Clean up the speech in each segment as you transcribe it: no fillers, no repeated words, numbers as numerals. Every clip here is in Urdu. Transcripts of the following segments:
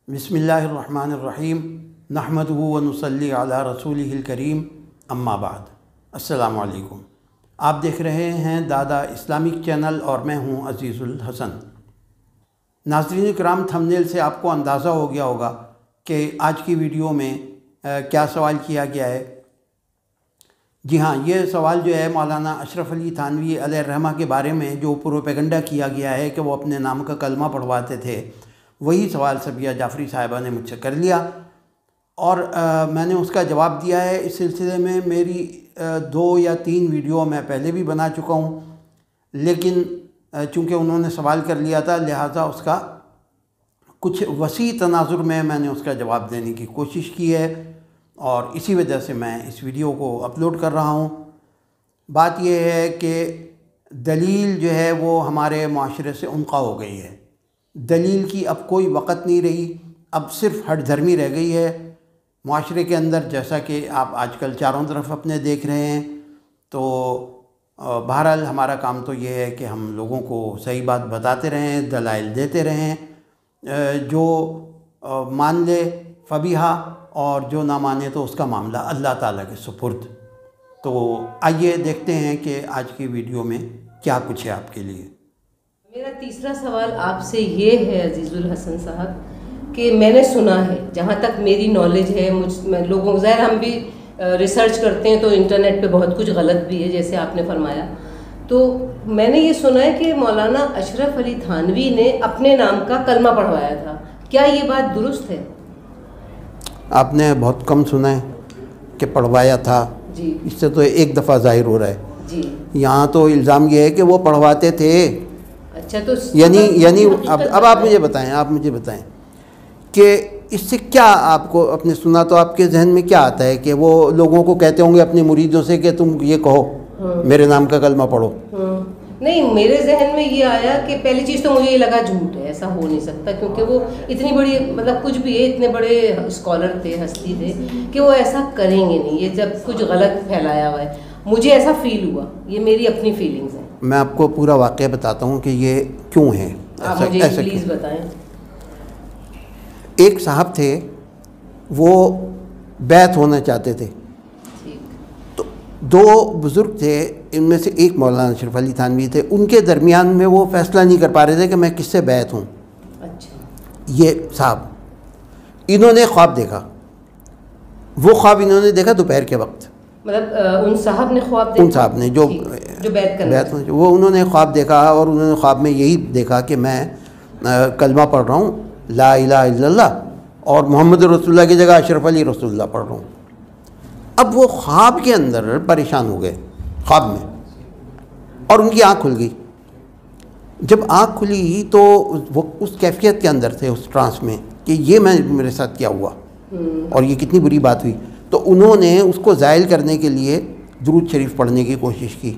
بسم اللہ الرحمن الرحیم نحمدہ و نصلی علی رسولہ الکریم اما بعد۔ السلام علیکم۔ آپ دیکھ رہے ہیں دادا اسلامک چینل اور میں ہوں عزیز الحسن۔ ناظرین کرام، تھمبنیل سے آپ کو اندازہ ہو گیا ہوگا کہ آج کی ویڈیو میں کیا سوال کیا گیا ہے۔ جی ہاں، یہ سوال جو ہے مولانا اشرف علی تھانوی علیہ الرحمہ کے بارے میں جو پروپیگنڈا کیا گیا ہے کہ وہ اپنے نام کا کلمہ پڑھواتے تھے، وہی سوال صبیہ جعفری صاحبہ نے مجھ سے کر لیا اور میں نے اس کا جواب دیا ہے۔ اس سلسلے میں میری 2 یا 3 ویڈیو میں پہلے بھی بنا چکا ہوں، لیکن چونکہ انہوں نے سوال کر لیا تھا لہٰذا اس کا کچھ وسیع تناظر میں نے اس کا جواب دینے کی کوشش کی ہے اور اسی وجہ سے میں اس ویڈیو کو اپلوڈ کر رہا ہوں۔ بات یہ ہے کہ دلیل جو ہے وہ ہمارے معاشرے سے عنقا ہو گئی ہے۔ دلیل کی اب کوئی وقت نہیں رہی، اب صرف ہٹ دھرمی رہ گئی ہے معاشرے کے اندر، جیسا کہ آپ آج کل چاروں طرف اپنے دیکھ رہے ہیں۔ تو بہرحال ہمارا کام تو یہ ہے کہ ہم لوگوں کو صحیح بات بتاتے رہیں، دلائل دیتے رہیں، جو مان لے فبیہا اور جو نہ مانے تو اس کا معاملہ اللہ تعالیٰ کے سپرد۔ تو آئیے دیکھتے ہیں کہ آج کی ویڈیو میں کیا کچھ ہے آپ کے لیے۔ میرا تیسرا سوال آپ سے یہ ہے عزیز الحسن صاحب کہ میں نے سنا ہے، جہاں تک میری نالج ہے، لوگوں ظاہر ہم بھی ریسرچ کرتے ہیں تو انٹرنیٹ پہ بہت کچھ غلط بھی ہے جیسے آپ نے فرمایا، تو میں نے یہ سنا ہے کہ مولانا اشرف علی تھانوی نے اپنے نام کا کلمہ پڑھوایا تھا، کیا یہ بات درست ہے؟ آپ نے بہت کم سنا ہے کہ پڑھوایا تھا، جی اس سے تو ایک دفعہ ظاہر ہو رہا ہے۔ جی یہاں تو الزام یہ ہے کہ وہ پڑھواتے تھے۔ اچھا، تو یعنی اب آپ مجھے بتائیں کہ اس سے کیا آپ کو اپنے سنا تو آپ کے ذہن میں کیا آتا ہے کہ وہ لوگوں کو کہتے ہوں گے اپنے مریدوں سے کہ تم یہ کہو میرے نام کا کلمہ پڑھو؟ نہیں، میرے ذہن میں یہ آیا کہ پہلی چیز تو مجھے یہ لگا جھوٹ ہے، ایسا ہو نہیں سکتا، کیونکہ وہ اتنی بڑی مطلب کچھ بھی ہے، اتنے بڑے اسکالر تھے، ہستی تھے کہ وہ ایسا کریں گے نہیں، یہ جب کچھ غلط پھیلایا ہوا ہے، مجھے ایسا فیل ہوا، یہ میری اپنی فیلنگز ہیں۔ میں آپ کو پورا واقعہ بتاتا ہوں کہ یہ کیوں ہے، آپ مجھے پلیز بتائیں۔ ایک صاحب تھے، وہ بیعت ہونا چاہتے تھے، تو 2 بزرگ تھے، ان میں سے ایک مولانا اشرف علی تھانوی تھے، ان کے درمیان میں وہ فیصلہ نہیں کر پا رہے تھے کہ میں کس سے بیعت ہوں۔ اچھا، یہ صاحب انہوں نے خواب دیکھا، وہ خواب انہوں نے دیکھا دوپہر کے وقت، مطلب ان صاحب نے خواب دیکھا، ان صاحب نے جو بیعت وہ انہوں نے خواب دیکھا، اور انہوں نے خواب میں یہی دیکھا کہ میں کلمہ پڑھ رہا ہوں لا الہ الا اللہ، اور محمد رسول اللہ کی جگہ اشرف علی رسول اللہ پڑھ رہا ہوں۔ اب وہ خواب کے اندر پریشان ہو گئے، خواب میں، اور ان کی آنکھ کھل گئی۔ جب آنکھ کھلی تو وہ اس کیفیت کے اندر تھے، اس ٹرانس میں، کہ یہ میرے ساتھ کیا ہوا اور یہ کتنی بری بات ہوئی۔ تو انہوں نے اس کو زائل کرنے کے لیے درود شریف پڑھنے کی کوشش کی۔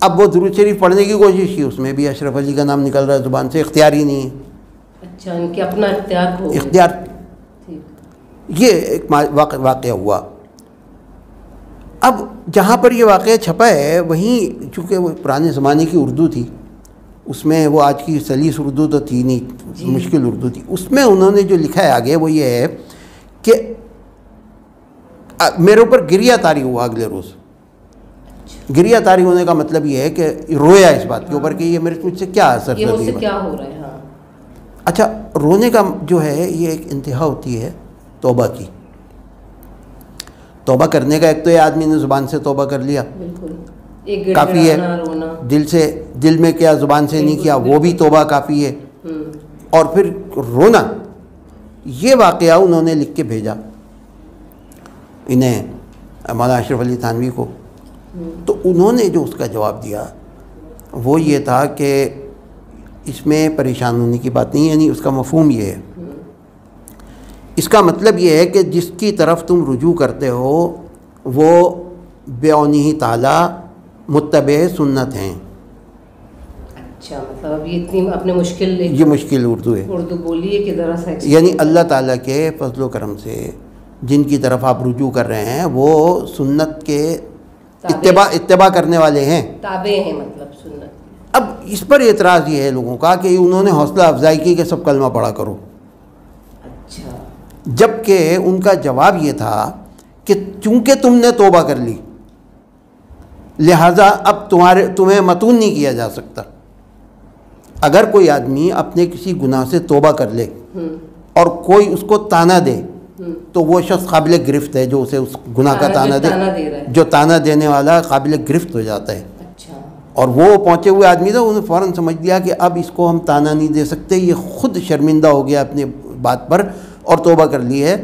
اب وہ درود شریف پڑھنے کی کوشش کی، اس میں بھی اشرف علی کا نام نکل رہا ہے زبان سے، اختیار ہی نہیں ہے۔ اچھا، ان کے اپنا اختیار، یہ ایک واقعہ ہوا۔ اب جہاں پر یہ واقعہ چھپا ہے وہیں، چونکہ وہ پرانے زمانے کی اردو تھی، اس میں وہ آج کی سلیس اردو تو تھی نہیں، مشکل اردو تھی، اس میں انہوں نے جو لکھا ہے آگے وہ یہ ہے کہ میرے اوپر گریہ طاری ہوا اگلے روز۔ گریہ طاری ہونے کا مطلب یہ ہے کہ رویا اس بات کے اوپر کہ یہ مجھ سے کیا اثر یہ مجھ سے کیا ہو رہا ہے۔ ہاں، اچھا، رونے کا جو ہے یہ ایک انتہا ہوتی ہے توبہ کی۔ توبہ کرنے کا ایک تو یہ آدمی نے زبان سے توبہ کر لیا، کافی ہے، دل میں کیا زبان سے نہیں کیا وہ بھی توبہ کافی ہے، اور پھر رونا، یہ واقعہ انہوں نے لکھ کے بھیجا انہیں، مولانا اشرف علی تھانوی کو۔ تو انہوں نے جو اس کا جواب دیا وہ یہ تھا کہ اس میں پریشان ہونے کی بات نہیں، یعنی اس کا مفہوم یہ ہے، اس کا مطلب یہ ہے کہ جس کی طرف تم رجوع کرتے ہو وہ بعونہ تعالی متبع سنت ہیں۔ اچھا، مطلب یہ اتنی اپنے یہ مشکل اردو ہے، اردو بولیے کہ ذرا سا، یعنی اللہ تعالیٰ کے فضل و کرم سے جن کی طرف آپ رجوع کر رہے ہیں وہ سنت کے اتباع کرنے والے ہیں، تابع ہیں، مطلب سنت۔ اب اس پر اعتراض یہ ہے لوگوں کا کہ انہوں نے حوصلہ افزائی کی کہ سب کلمہ پڑھا کرو، جبکہ ان کا جواب یہ تھا کہ چونکہ تم نے توبہ کر لی لہٰذا اب تمہیں متون نہیں کیا جا سکتا. اگر کوئی آدمی اپنے کسی گناہ سے توبہ کر لے اور کوئی اس کو تانا دے تو وہ شخص قابل گرفت ہے جو اسے اس گناہ کا تانا دے. جو تانا دینے والا قابل گرفت ہو جاتا ہے. اور وہ پہنچے ہوئے آدمی تھا, انہوں نے فوراً سمجھ لیا کہ اب اس کو ہم تانا نہیں دے سکتے, یہ خود شرمندہ ہو گیا اپنے بات پر اور توبہ کر لی ہے.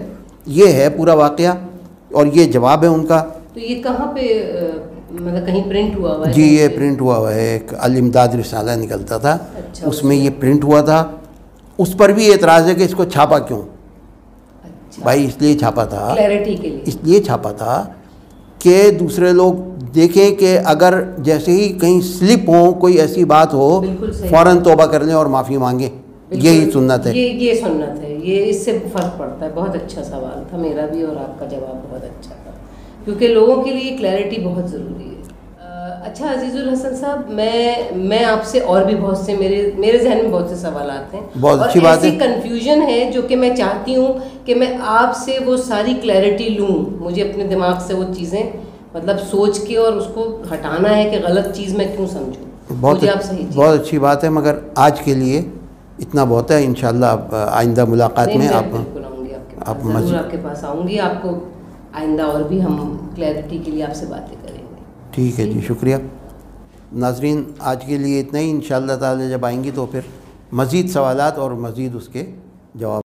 یہ ہے پورا واقعہ اور یہ جواب ہے ان کا. تو یہ کہاں پہ مطلب کہیں پرنٹ ہوا ہوا ہے؟ جی یہ پرنٹ ہوا ہوا ہے, ایک الامداد رسالہ نکلتا تھا, اس میں یہ پرنٹ ہوا تھا. اس پر بھی اعتراض ہے کہ اس کو چھاپا کیوں. بھائی اس لیے چھاپا تھا, کلیئرٹی کے لیے اس لیے چھاپا تھا کہ دوسرے لوگ دیکھیں کہ اگر جیسے ہی کہیں سلپ ہو, کوئی ایسی بات ہو, فوراً توبہ کر لیں اور معافی مانگیں. یہی سنت ہے, یہ سنت ہے. یہ اس سے فرق پڑتا ہے. بہت اچھا سوال تھا میرا بھی اور آپ کا جواب بہت اچھا تھا, کیونکہ لوگوں کے لیے کلیئرٹی بہت ضروری ہے. اچھا عزیز الحسن صاحب, میں آپ سے اور بھی بہت سے میرے ذہن میں بہت سے سوالات ہیں. بہت اچھی بات ہے. ایسی کنفیوژن ہے جو کہ میں چاہتی ہوں کہ میں آپ سے وہ ساری کلیئرٹی لوں. مجھے اپنے دماغ سے وہ چیزیں مطلب سوچ کے اور اس کو ہٹانا ہے کہ غلط چیز میں کیوں سمجھوں. بہت اچھی بات ہے, مگر آج کے لیے اتنا بہت ہے. انشاءاللہ آئندہ ملاقات میں بالکل آؤں گی آپ کے پاس آؤں گی. آپ کو آئندہ اور بھی ہم کلیئرٹی کے لیے آپ سے باتیں کریں گے. ٹھیک ہے جی, شکریہ. ناظرین آج کے لیے اتنا ہی. انشاءاللہ تعالی جب آئیں گی تو پھر مزید سوالات اور مزید اس کے جواب